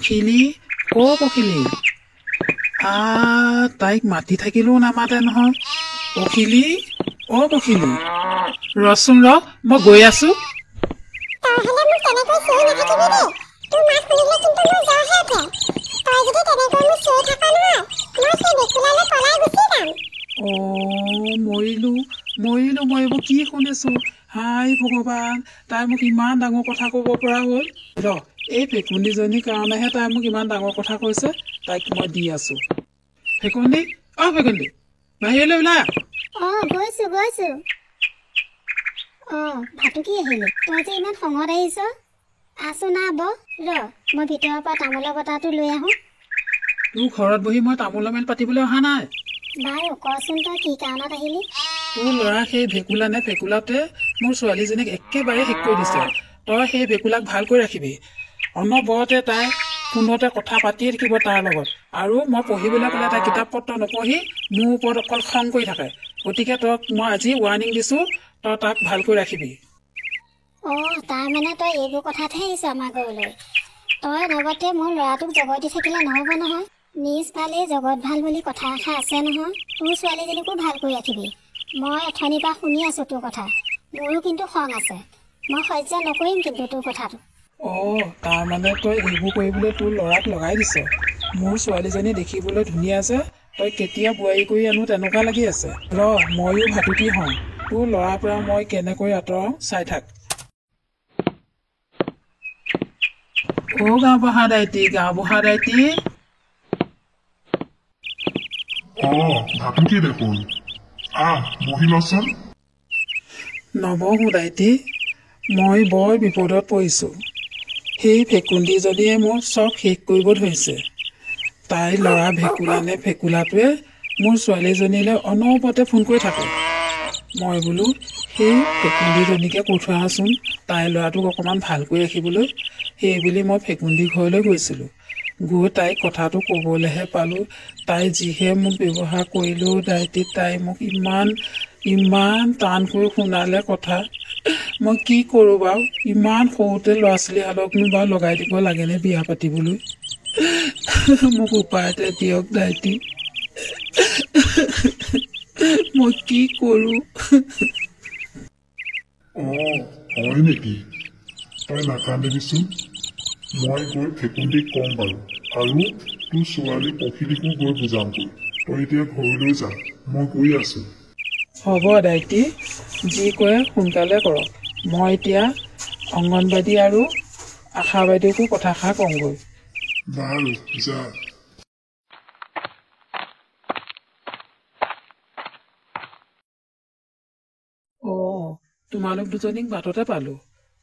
পখিলি পখিলি তাইক মাতি থাকিলেও নামাতে নহয় পখিলি পখিলি ৰচোন মই গৈ আছো মৰিলো মই এইবোৰ কি শুনিছো হাই ভগৱান তাই মোক ইমান ডাঙৰ কথা ক'ব পৰা হ'ল এই ফেকুন্দিজনীৰ কাৰণেহে তাই মোক ইমান ডাঙৰ কথা কৈছে তাইক মই দি আছো ফেকুন্দি ফেকুন্দি বাহিৰলৈ ওলা গৈছো ভাটুকি আহিলো তই যে ইমান খঙত আহিছ আছো না মই ভিতৰৰ পৰা তামোলৰ বটাটো লৈ আহো তোৰ ঘৰত বহি মই তামোলৰ মেল পাতিবলৈ অহা নাই বাৰু কচোন তই কি কাৰণত আহিলি তোৰ ল'ৰা সেই ভেকুলা নে ফেকুলাতে মোৰ ছোৱালীজনীক একেবাৰে শেষ কৰি দিছে তই সেই ভেকুলাক ভালকৈ ৰাখিবি অনবৰতে তাই ফোনতে কথা পাতিয়ে থাকিব তাৰ লগত আৰু মই পঢ়িবলৈ ক'লে তাই কিতাপ পত্ৰ নপঢ়ি মোৰ ওপৰত অকল খং কৰি থাকে গতিকে তই মই আজি ৱাৰ্ণিং দিছো তই তাক ভালকৈ ৰাখিবি তাৰ মানে তই এইবোৰ কথাতহে আহিছ আমাৰ ঘৰলৈ তই লগতে মোৰ ল'ৰাটোক জগত দি থাকিলে নহ'ব নহয় নিজ ভালে জগত ভাল বুলি কথা এষাৰ আছে নহয় তোৰ ছোৱালীজনীকো ভালকৈ ৰাখিবি মই অথনিৰ পৰা শুনি আছো তোৰ কথা মোৰো কিন্তু খং আছে মই সহ্য নকৰিম কিন্তু তোৰ কথাটো তাৰ মানে তই এইবোৰ কৰিবলৈ তোৰ ল'ৰাক লগাই দিছ মোৰ ছোৱালীজনী দেখিবলৈ ধুনীয়া আছে তই কেতিয়া বোৱাৰী কৰি আনো তেনেকুৱা লাগি আছে ময়ো ভাটুকি হওঁ তোৰ ল'ৰাৰ পৰা মই কেনেকৈ আঁতৰাওঁ চাই থাক গাঁওবুঢ়া দাইটি ভাটুকি দেখোন বহিলচোন নবহো দাইটি মই বৰ বিপদত পৰিছোঁ সেই ফেকুন্দিজনীয়ে মোক চব শেষ কৰিব ধৰিছে তাইৰ ল'ৰা ভেকুলা নে ফেকুলাটোৱে মোৰ ছোৱালীজনীলৈ অনবৰতে ফোন কৰি থাকে মই বোলো সেই ফেকুন্দিজনীকে কৈ থৈ আহাচোন তাইৰ ল'ৰাটোক অকণমান ভালকৈ ৰাখিবলৈ সেইবুলি মই ফেকুন্দি ঘৰলৈ গৈছিলোঁ গৈ তাইক কথাটো ক'বলৈহে পালোঁ তাই যিহে মোক ব্যৱহাৰ কৰিলেও দাইটি তাই মোক ইমান টানকৈ শুনালে কথা মই কি কৰোঁ বাৰু ইমান সৰুতে ল'ৰা ছোৱালীহালকনো বাৰু লগাই দিব লাগেনে বিয়া পাতিবলৈ মোক উপায় এটা দিয়ক দাইটি মই কি কৰোঁ হয় নেকি তই নাকান্দিবিচোন মই গৈ ফেকুন্দিক ক'ম বাৰু আৰু তোৰ ছোৱালী পখিলিকো গৈ বুজামগৈ তই এতিয়া ঘৰলৈ যা মই গৈ আছো হ'ব দাইটি যি কয় সোনকালে কৰক মই এতিয়া অংগনবাদী আৰু আশা বাইদেউকো কথাষাৰ কওঁগৈ বাৰু যা তোমালোক দুজনীক বাটতে পালোঁ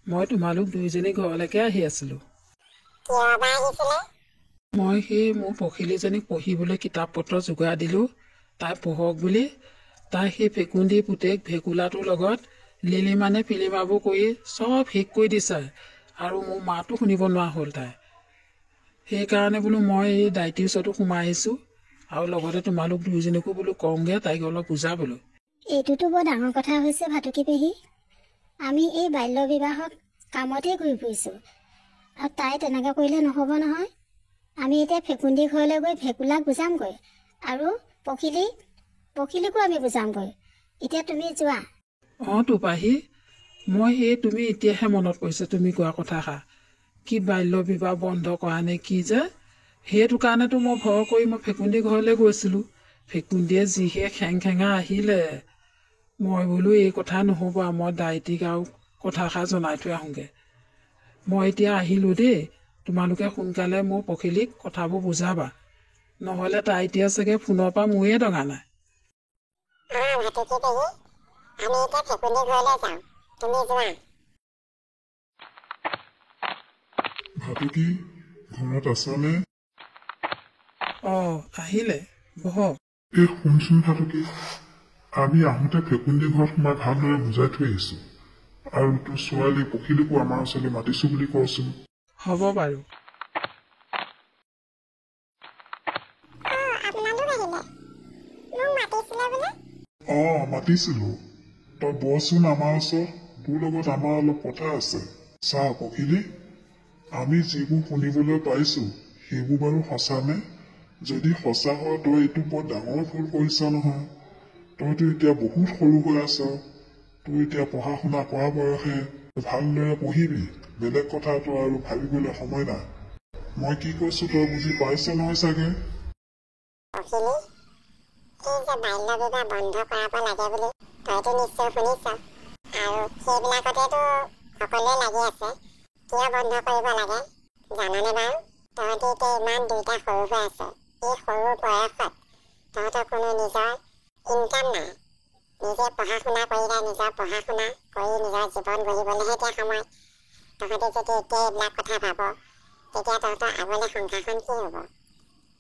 মই তোমালোক দুইজনী ঘৰলৈকে আহি আছিলোঁ মই সেই মোৰ পখিলীজনীক পঢ়িবলৈ কিতাপ পত্ৰ যোগাৰ দিলোঁ তাই পঢ়ক বুলি তাই সেই ফেকুন্দি পুতেক ভেকুলাটোৰ লগত লিলিমানে ফিলিমাবোৰ কৰি চব শেষ কৰি দিছে আৰু মোৰ মাতো শুনিব নোৱাৰা হ'ল তাই সেইকাৰণে বোলো মই এই দাইটিৰ ওচৰতো সোমাই আহিছোঁ আৰু লগতে তোমালোক দুইজনীকো বোলো কওঁগৈ তাইক অলপ বুজাবলৈ এইটোতো বৰ ডাঙৰ কথা হৈছে ভাটুকি পেহী আমি এই বাল্য বিবাহত কামতেই ঘূৰি ফুৰিছোঁ আৰু তাই তেনেকৈ কৰিলে নহ'ব নহয় আমি এতিয়া ফেকুন্দি ঘৰলৈ গৈ ভেকুলাক বুজামগৈ আৰু পখিলিকো আমি বুজামগৈ এতিয়া তুমি যোৱা টোপাহী মই সেই তুমি এতিয়াহে মনত পৰিছে তুমি কোৱা কথাষাৰ কি বাল্য বিবাহ বন্ধ কৰা নে কি যে সেইটো কাৰণেতো মই ভয় কৰি মই ফেকুন্দি ঘৰলৈ গৈছিলোঁ ফেকুন্দিয়ে যিহে খেঙা আহিলে মই বোলো এই কথা নহ'ব মই দাইটিক আৰু কথাষাৰ জনাই থৈ আহোঁগৈ মই এতিয়া আহিলোঁ দেই তোমালোকে সোনকালে মোৰ পখিলিক কথাবোৰ বুজাবা নহ'লে তাই এতিয়া চাগে ফোনৰ পৰা মোৰে দগা নাই ভাটুকি ঘৰত আছনে আহিলে বহ শুনচোন ভাটুকি আমি আহোঁতে ফেকুন্দি ঘৰত সোমাই ভালদৰে বুজাই থৈ আহিছোঁ আৰু তোৰ ছোৱালী পখিলিকো আমাৰ ওচৰলৈ মাতিছোঁ বুলি কচোন হ'ব বাৰু মাতিছিলোঁ তই বচোন আমাৰ ওচৰত তোৰ লগত আমাৰ অলপ কথা আছে চা পখিলি আমি যিবোৰ শুনিবলৈ পাইছোঁ সেইবোৰ বাৰু সঁচানে? যদি সঁচা হয় তই এইটো বৰ ডাঙৰ ভুল কৰিছ নহয়। তইতো এতিয়া বহুত সৰু হৈ আছ। তই এতিয়া পঢ়া শুনা কৰা বয়সে, ভালদৰে পঢ়িবি। বেলেগ কথাটো আৰু ভাবিবলৈ সময় নাই। মই কি কৈছো তই বুজি পাইছ নহয় চাগে? পখিলি, এই যে বাল্য বিবাহ বন্ধ কৰাব লাগে বুলি তইতো নিশ্চয় শুনিছ, আৰু সেইবিলাকতেতো সকলোৱে লাগি আছে। কিয় বন্ধ কৰিব লাগে জাননে বাৰু? তহঁতি এতিয়া ইমান দুইটা সৰু হৈ আছে। এই সৰু বয়সত তহঁতৰ কোনো নিজৰ ইনকাম নাই। নিজে পঢ়া শুনা কৰিলে নিজৰ পঢ়া শুনা কৰি নিজৰ জীৱন গঢ়িবলৈহে এতিয়া সময়। তহঁতি যদি এতিয়া এইবিলাক কথা ভাব, তেতিয়া তহঁতৰ আগলৈ সংসাৰখন কি হ'ব?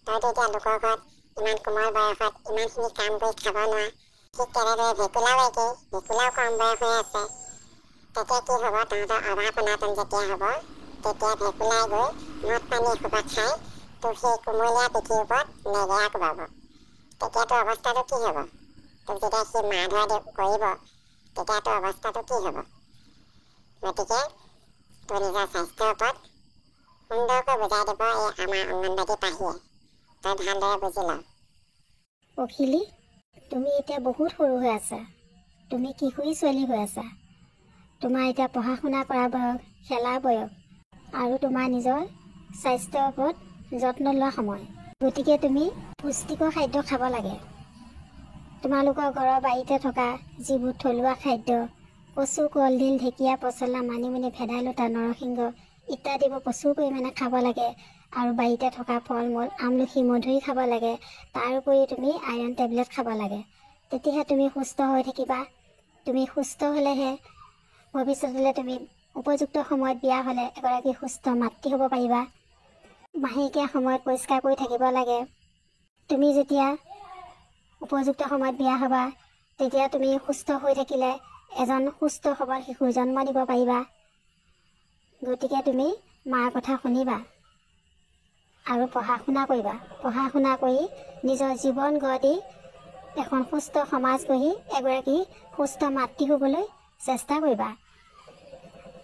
তইতো এতিয়া লোকৰ ঘৰত ইমান কোমল বয়সত ইমানখিনি কাম কৰি খাব নোৱাৰ। ঠিক তেনেদৰে ভেকুলাও একেই, ভেকুলাও কম বয়স হৈ আছে। তেতিয়া কি হ'ব? তহঁতৰ অভাৱ অনাটন যেতিয়া হ'ব, তেতিয়া ভেকুলাই গৈ মদ পানী এসোপা খাই তোৰ সেই কোমলীয়া পিঠিৰ ওপৰত নেগেৰা কোবাব। তেতিয়া তোৰ অৱস্থাটো কি হ'ব? তোক যেতিয়া সি মাৰ ধৰা কৰিব, তেতিয়া তোৰ অৱস্থাটো কি হ'ব? গতিকে তোৰ নিজৰ স্বাস্থ্যৰ ওপৰত সুন্দৰকৈ বুজাই দিব এই আমাৰ অংগনবাড়ী পাহিয়ে। তই ভালদৰে বুজি ল। পখিলি, তুমি এতিয়া বহুত সৰু হৈ আছা। তুমি কিশোৰী ছোৱালী হৈ আছা। তোমাৰ এতিয়া পঢ়া শুনা কৰা বয়স, খেলাৰ বয়স, আৰু তোমাৰ নিজৰ স্বাস্থ্যৰ ওপৰত যত্ন লোৱা সময়। গতিকে তুমি পুষ্টিকৰ খাদ্য খাব লাগে। তোমালোকৰ ঘৰৰ বাৰীতে থকা যিবোৰ থলুৱা খাদ্য, কচু, কলডিল, ঢেকীয়া, পচলা, মানিমুনি, ভেদাইলতা, নৰসিংহ ইত্যাদিবোৰ প্ৰচুৰ পৰিমাণে খাব লাগে। আৰু বাৰীতে থকা ফল মূল, আমলখি, মধুৰি খাব লাগে। তাৰ উপৰি তুমি আইৰণ টেবলেট খাব লাগে। তেতিয়াহে তুমি সুস্থ হৈ থাকিবা। তুমি সুস্থ হ'লেহে ভৱিষ্যতলৈ তুমি উপযুক্ত সময়ত বিয়া হ'লে এগৰাকী সুস্থ মাতৃ হ'ব পাৰিবা। মাহেকীয়া সময়ত পৰিষ্কাৰ কৰি থাকিব লাগে। তুমি যেতিয়া উপযুক্ত সময়ত বিয়া হ'বা, তেতিয়া তুমি সুস্থ হৈ থাকিলে এজন সুস্থ সবল শিশুৰ জন্ম দিব পাৰিবা। গতিকে তুমি মাৰ কথা শুনিবা আৰু পঢ়া শুনা কৰিবা। পঢ়া শুনা কৰি নিজৰ জীৱন গঢ় দি এখন সুস্থ সমাজ গঢ়ি এগৰাকী সুস্থ মাতৃ হ'বলৈ চেষ্টা কৰিবা।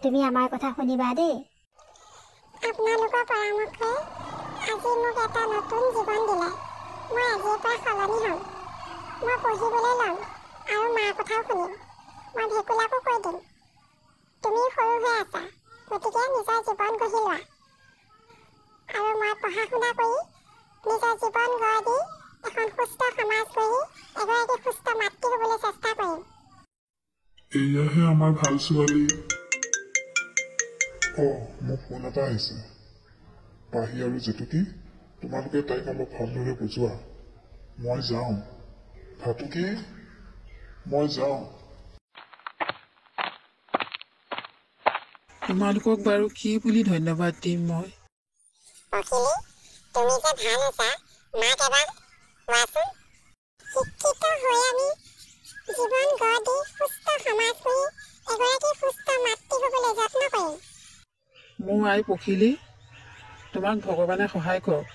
তুমি আমাৰ কথা শুনিবা দেই। আপোনালোকৰ পৰামৰ্শই আজি মোক এটা নতুন জীৱন দিলে। মই আজিৰ পৰা সলনি হ'ম। মই পঢ়িবলৈ ল'ম আৰু মাৰ কথাও শুনিম। মই ভেকুলাকো কৈ দিম, তুমি সৰু হৈ আছা, গতিকে নিজৰ জীৱন গঢ়ি লোৱা। আৰু মই পঢ়া শুনা কৰি নিজৰ জীৱন গঢ় দি এখন সুস্থ সমাজ গঢ়ি এগৰাকী সুস্থ মাতৃ হ'বলৈ চেষ্টা কৰিম। এয়াহে আমাৰ ভাল ছোৱালী। মোৰ ফোন এটা আহিছে। পাহি আৰু জেতুকী, তোমালোকে তাইক অলপ ভালদৰে বুজোৱা। মই যাওঁ। ভাতুকী, মই যাওঁ। তোমালোকক বাৰু কি বুলি ধন্যবাদ দিম মই? পখিলি, তুমি যে ভাল আছা, মাক এবাৰ কোৱাচোন। শিক্ষিত হৈ আমি জীৱন গঢ় দি সুস্থ সমাজ গঢ়ি এগৰাকী সুস্থ মাতৃ হ'বলৈ যত্ন কৰিম। মোৰ আই পখিলি, তোমাক ভগৱানে সহায় কৰক।